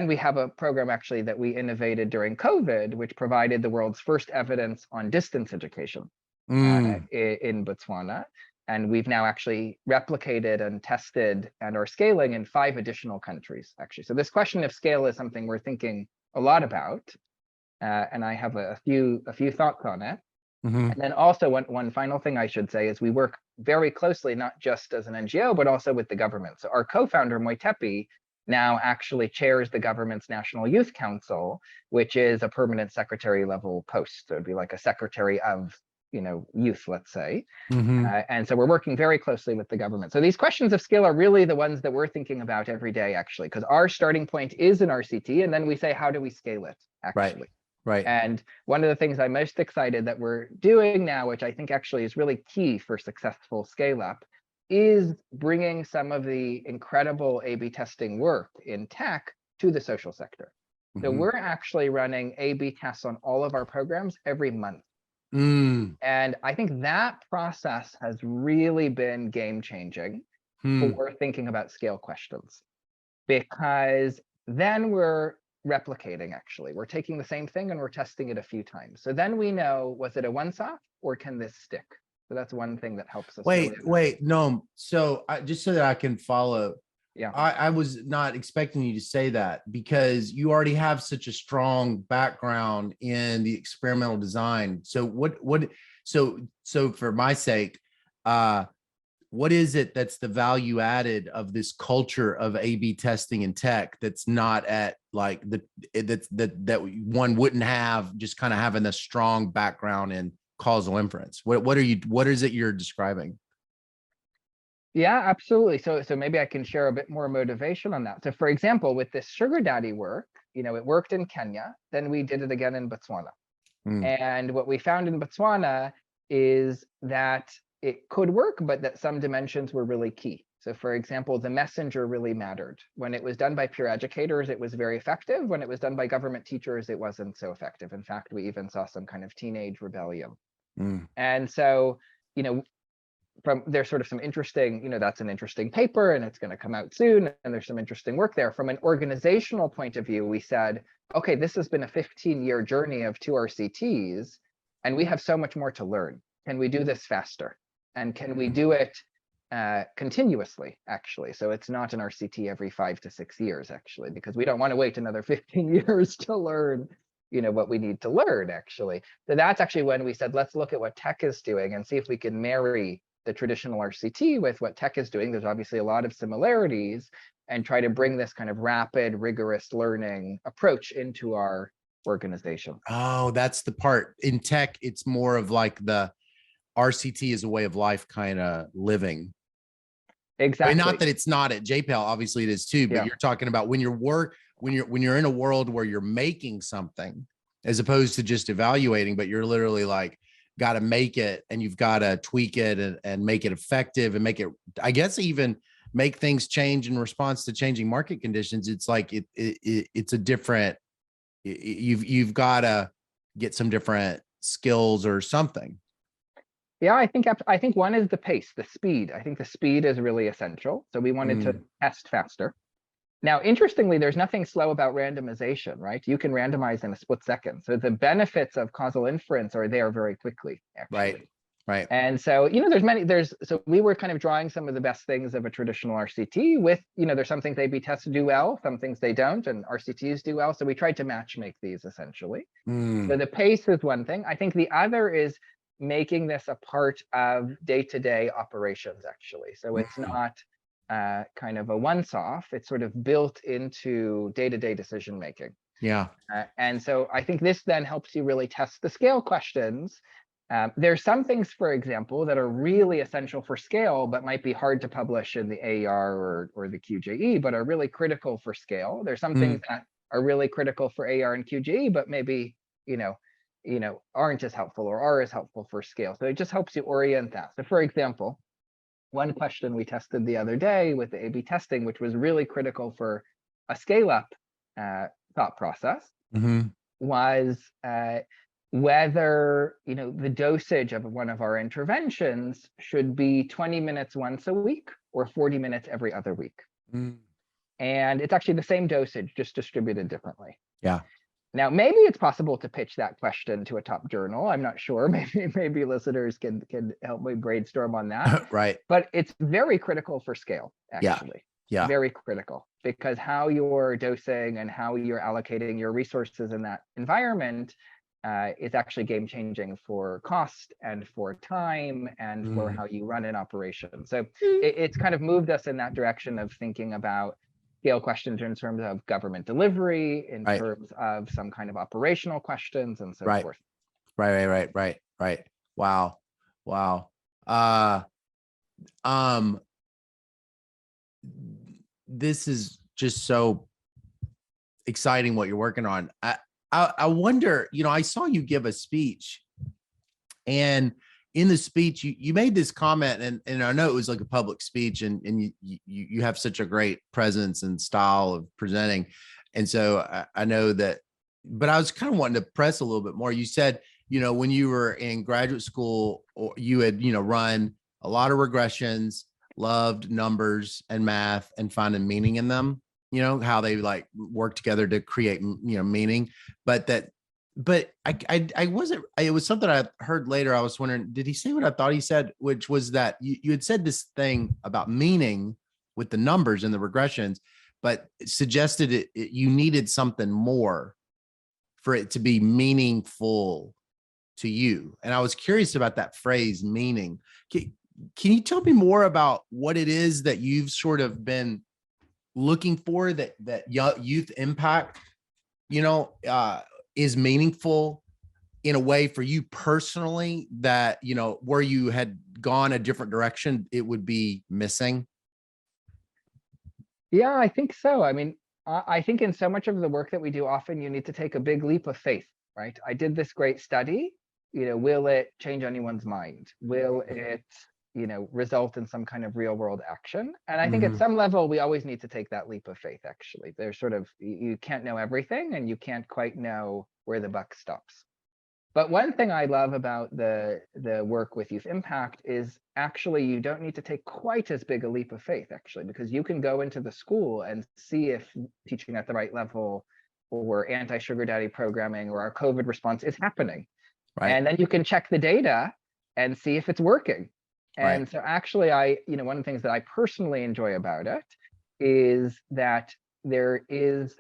we have a program actually that we innovated during COVID, which provided the world's first evidence on distance education in Botswana. And we've now actually replicated and tested and are scaling in 5 additional countries, actually. So this question of scale is something we're thinking a lot about. And I have a few thoughts on it. And then also one final thing I should say is we work very closely, not just as an NGO, but also with the government. So our co-founder, Moitepi, now actually chairs the government's National Youth Council, which is a permanent secretary level post. So it'd be like a secretary of, you know, youth, let's say. And so we're working very closely with the government. So these questions of scale are really the ones that we're thinking about every day, actually, because our starting point is an RCT, and then we say, how do we scale it, actually? Right. And one of the things I'm most excited that we're doing now, which I think actually is really key for successful scale up, is bringing some of the incredible A/B testing work in tech to the social sector. So we're actually running A/B tests on all of our programs every month. And I think that process has really been game changing for thinking about scale questions, because then we're replicating, actually. We're taking the same thing and we're testing it a few times. So then we know, was it a once-off or can this stick? So that's one thing that helps us. Wait, no. So just so that I can follow. Yeah. I was not expecting you to say that because you already have such a strong background in the experimental design. So so for my sake, what is it that's the value added of this culture of A/B testing in tech that's not at like that one wouldn't have just kind of having a strong background in causal inference? What is it you're describing? Yeah, absolutely. So maybe I can share a bit more motivation on that. So for example, with this sugar daddy work, you know, it worked in Kenya, then we did it again in Botswana. And what we found in Botswana is that it could work, but that some dimensions were really key. So for example, the messenger really mattered. When it was done by peer educators, it was very effective. When it was done by government teachers, it wasn't so effective. In fact, we even saw some kind of teenage rebellion. And so, you know, there's sort of some interesting, you know, that's an interesting paper and it's going to come out soon. And there's some interesting work there. From an organizational point of view, we said, okay, this has been a 15-year journey of 2 RCTs, and we have so much more to learn. Can we do this faster? And can we do it continuously, actually? So it's not an RCT every 5 to 6 years, actually, because we don't want to wait another 15 years to learn, you know, what we need to learn, actually. So that's actually when we said, let's look at what tech is doing and see if we can marry the traditional RCT with what tech is doing. There's obviously a lot of similarities, and try to bring this kind of rapid, rigorous learning approach into our organization. Oh, that's the part. In tech, it's more of like the RCT is a way of life kind of living. Exactly. I mean, not that it's not at JPAL, obviously it is too, but you're talking about when you're in a world where you're making something as opposed to just evaluating, but you're literally like, got to make it, and you've got to tweak it and make it effective and make it, I guess, even make things change in response to changing market conditions. It's like it's a different, you've got to get some different skills or something. Yeah, I think one is the pace, the speed. I think the speed is really essential. So we wanted to test faster. Now, interestingly, there's nothing slow about randomization, right? You can randomize in a split second. So the benefits of causal inference are there very quickly, actually. Right. And so, you know, so we were kind of drawing some of the best things of a traditional RCT with, you know, there's some things A/B tests do well, some things they don't, and RCTs do well. So we tried to match make these essentially. So the pace is one thing. I think the other is making this a part of day-to-day operations, actually. So it's not kind of a once-off, it's sort of built into day-to-day decision making. Yeah. And so I think this then helps you really test the scale questions. There's some things, for example, that are really essential for scale, but might be hard to publish in the AR or the QJE, but are really critical for scale. There's some things that are really critical for AR and QJE, but maybe, you know, aren't as helpful or are as helpful for scale. So it just helps you orient that. So for example, one question we tested the other day with the A/B testing, which was really critical for a scale-up thought process, was whether, you know, the dosage of one of our interventions should be 20 minutes once a week or 40 minutes every other week. And it's actually the same dosage, just distributed differently. Yeah. Now, maybe it's possible to pitch that question to a top journal. I'm not sure. Maybe listeners can help me brainstorm on that. Right. But it's very critical for scale, actually. Yeah. Very critical, because how you're dosing and how you're allocating your resources in that environment is actually game changing for cost and for time and for how you run an operation. So it's kind of moved us in that direction of thinking about scale questions in terms of government delivery, in terms of some kind of operational questions, and so forth. Right. Wow. This is just so exciting what you're working on. I wonder, you know, I saw you give a speech, and in the speech you made this comment, and I know it was like a public speech, and you have such a great presence and style of presenting. And so I know that, but I was kind of wanting to press a little bit more. You said, you know, when you were in graduate school, or you had, you know, run a lot of regressions, loved numbers and math and finding meaning in them, you know, how they like work together to create, you know, meaning. But I wasn't, it was something I heard later. I was wondering, did he say what I thought he said, which was that you had said this thing about meaning with the numbers and the regressions, but it suggested you needed something more for it to be meaningful to you. And I was curious about that phrase, meaning. Can you tell me more about what it is that you've sort of been looking for, that youth impact, you know, is meaningful in a way for you personally, that, you know, where you had gone a different direction, it would be missing? Yeah, I think so. I mean, I think in so much of the work that we do, often you need to take a big leap of faith, right? I did this great study, you know, will it change anyone's mind? Will it result in some kind of real world action. And I think at Mhm. some level, we always need to take that leap of faith, actually. There's sort of, you can't know everything and you can't quite know where the buck stops. But one thing I love about the work with Youth Impact is actually you don't need to take quite as big a leap of faith, actually, because you can go into the school and see if teaching at the right level or anti-sugar daddy programming or our COVID response is happening. Right. And then you can check the data and see if it's working. Right. And so actually, one of the things that I personally enjoy about it is that there is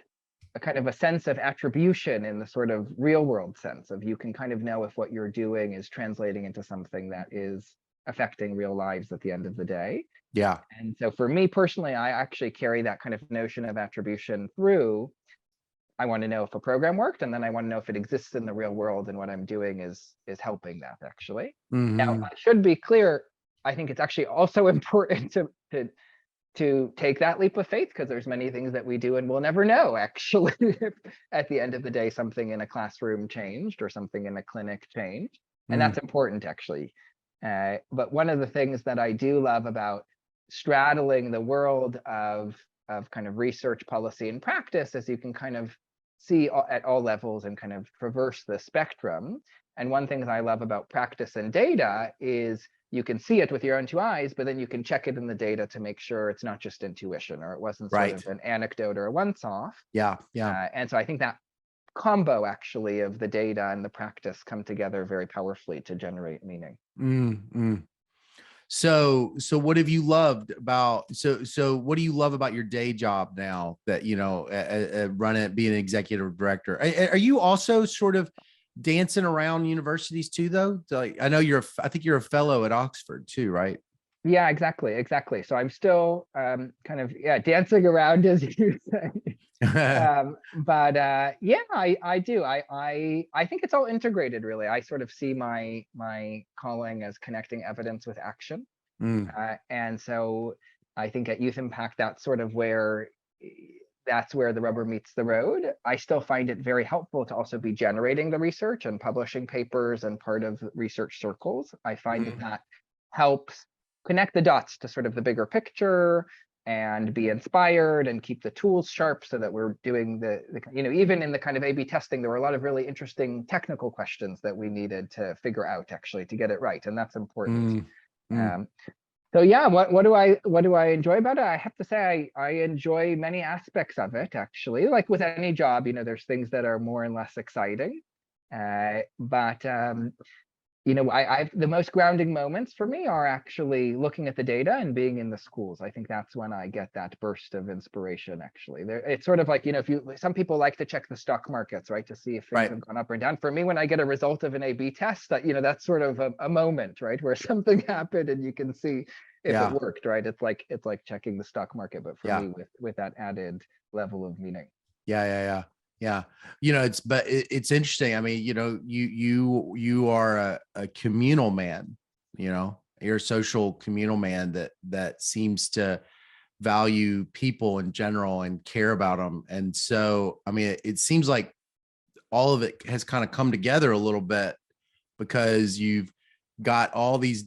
a kind of a sense of attribution in the sort of real world sense of you can kind of know if what you're doing is translating into something that is affecting real lives at the end of the day. Yeah. And so for me personally, I actually carry that kind of notion of attribution through. I want to know if a program worked, and then I want to know if it exists in the real world and what I'm doing is helping that actually. Now, Mhm. I should be clear, I think it's actually also important to take that leap of faith, because there's many things that we do and we'll never know actually if at the end of the day something in a classroom changed or something in a clinic changed. And Mm. that's important actually. But one of the things that I do love about straddling the world of kind of research, policy, and practice is you can kind of see at all levels and kind of traverse the spectrum. And one thing that I love about practice and data is you can see it with your own two eyes, but then you can check it in the data to make sure it's not just intuition or it wasn't sort Right. of an anecdote or a once-off. Yeah. Yeah. And so I think that combo actually of the data and the practice come together very powerfully to generate meaning. Mm. So what have you loved about, so what do you love about your day job now that, run it, be an executive director? Are you also sort of dancing around universities too, though? Like, I know I think you're a fellow at Oxford too, right? Yeah, exactly. So I'm still kind of dancing around, as you say. But yeah, I do. I think it's all integrated, really. I sort of see my calling as connecting evidence with action. Mm. And so I think at Youth Impact, that's where the rubber meets the road. I still find it very helpful to also be generating the research and publishing papers and part of research circles. I find that Mm. that helps connect the dots to sort of the bigger picture and be inspired and keep the tools sharp so that we're doing even in the kind of A/B testing, there were a lot of really interesting technical questions that we needed to figure out actually to get it right. And that's important. Mm. Mm. Um, so yeah, what do I enjoy about it? I have to say I enjoy many aspects of it actually. Like with any job, there's things that are more and less exciting. But I the most grounding moments for me are actually looking at the data and being in the schools. I think that's when I get that burst of inspiration. Actually, it's sort of like some people like to check the stock markets, right, to see if things Right. have gone up or down. For me, when I get a result of an A/B test, that's sort of a moment, right, where something happened and you can see if it Yeah. worked, right. It's like checking the stock market, but for Yeah. me with that added level of meaning. Yeah. It's interesting. I mean, you are a communal man, you're a social communal man that seems to value people in general and care about them. And so, I mean, it seems like all of it has kind of come together a little bit because you've got all these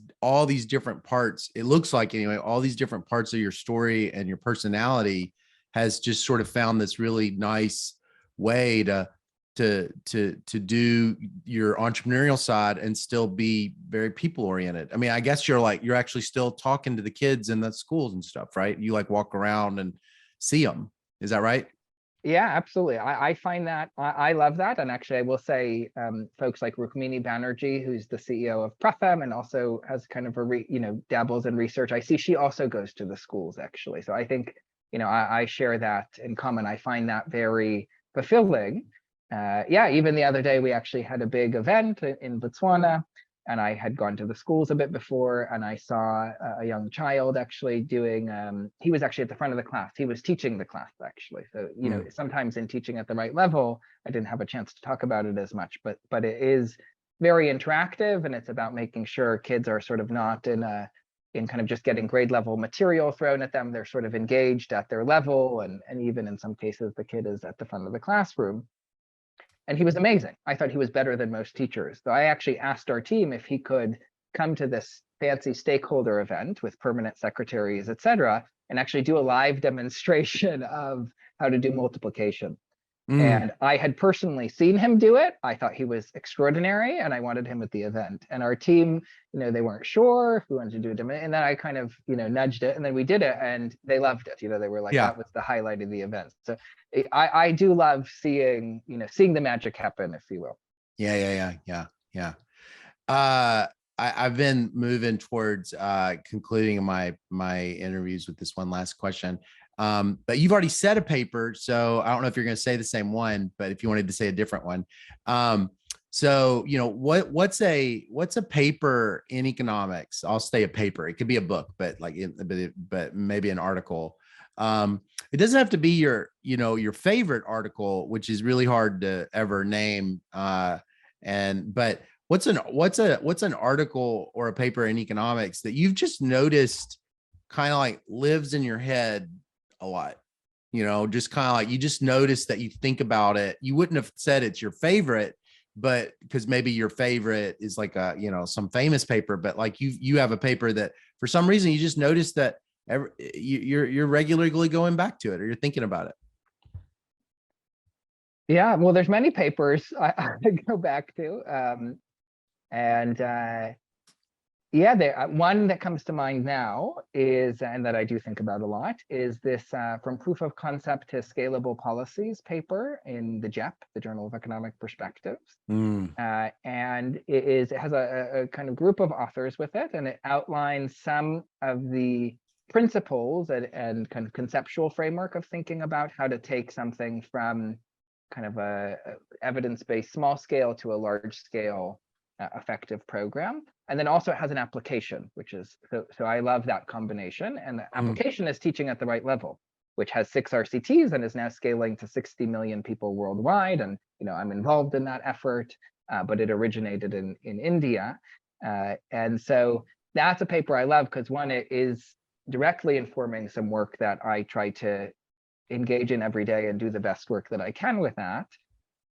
different parts. It looks like anyway, all these different parts of your story and your personality has just sort of found this really nice way to do your entrepreneurial side and still be very people oriented. I mean, I guess you're actually still talking to the kids in the schools and stuff, right? You like walk around and see them. Is that right? Yeah, absolutely. I find that I love that. And actually, I will say folks like Rukmini Banerjee, who's the CEO of Prafem and also has kind of dabbles in research. I see she also goes to the schools, actually. So I think, I share that in common. I find that very fulfilling. Yeah, even the other day, we actually had a big event in Botswana, and I had gone to the schools a bit before, and I saw a young child actually doing, he was actually at the front of the class. He was teaching the class, actually. So, sometimes in teaching at the right level, I didn't have a chance to talk about it as much, but it is very interactive, and it's about making sure kids are sort of not in kind of just getting grade level material thrown at them. They're sort of engaged at their level, and even in some cases, the kid is at the front of the classroom. And he was amazing. I thought he was better than most teachers. So I actually asked our team if he could come to this fancy stakeholder event with permanent secretaries, et cetera, and actually do a live demonstration of how to do multiplication. And I had personally seen him do it. I thought he was extraordinary, and I wanted him at the event. And our team, they weren't sure if we wanted to do it. And then I kind of, nudged it, and then we did it, and they loved it. They were like, that was the highlight of the event. So I do love seeing the magic happen, if you will. Yeah. I've been moving towards concluding my interviews with this one last question. But you've already said a paper, so I don't know if you're going to say the same one, but if you wanted to say a different one. So, what's a paper in economics? I'll say a paper. It could be a book, but but maybe an article. It doesn't have to be your favorite article, which is really hard to ever name. But what's an article or a paper in economics that you've just noticed kind of like lives in your head a lot, just kind of like you just notice that you think about it. You wouldn't have said it's your favorite, but because maybe your favorite is like a, some famous paper, but like you have a paper that for some reason you just notice that you're regularly going back to it, or you're thinking about it. Yeah, well, there's many papers I go back to. One that comes to mind now is, and that I do think about a lot, is this From Proof of Concept to Scalable Policies paper in the JEP, the Journal of Economic Perspectives. And it has a kind of group of authors with it, and it outlines some of the principles and kind of conceptual framework of thinking about how to take something from kind of a evidence-based small scale to a large scale effective program. And then also it has an application, which is, so I love that combination. And the application is teaching at the right level, which has 6 RCTs and is now scaling to 60 million people worldwide. And, I'm involved in that effort, but it originated in India. And so that's a paper I love because one, it is directly informing some work that I try to engage in every day and do the best work that I can with that.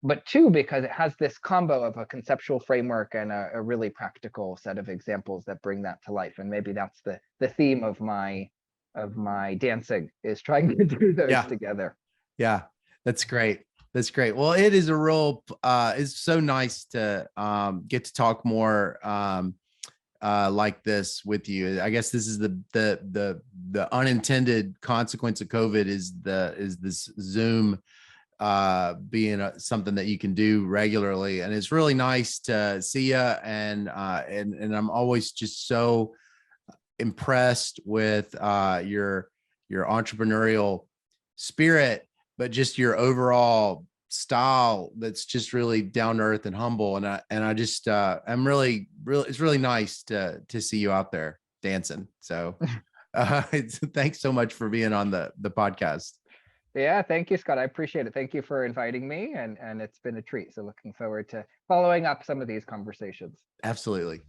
But 2, because it has this combo of a conceptual framework and a really practical set of examples that bring that to life. And maybe that's the theme of my dancing, is trying to do those together. Yeah, that's great. That's great. Well, it is a real, it's so nice to get to talk more like this with you. I guess this is the unintended consequence of COVID is this Zoom being something that you can do regularly, and it's really nice to see you. And I'm always just so impressed with your entrepreneurial spirit, but just your overall style that's just really down to earth and humble. And I just I'm really it's really nice to see you out there dancing. So thanks so much for being on the podcast. Yeah, thank you, Scott. I appreciate it. Thank you for inviting me, and it's been a treat. So looking forward to following up some of these conversations. Absolutely.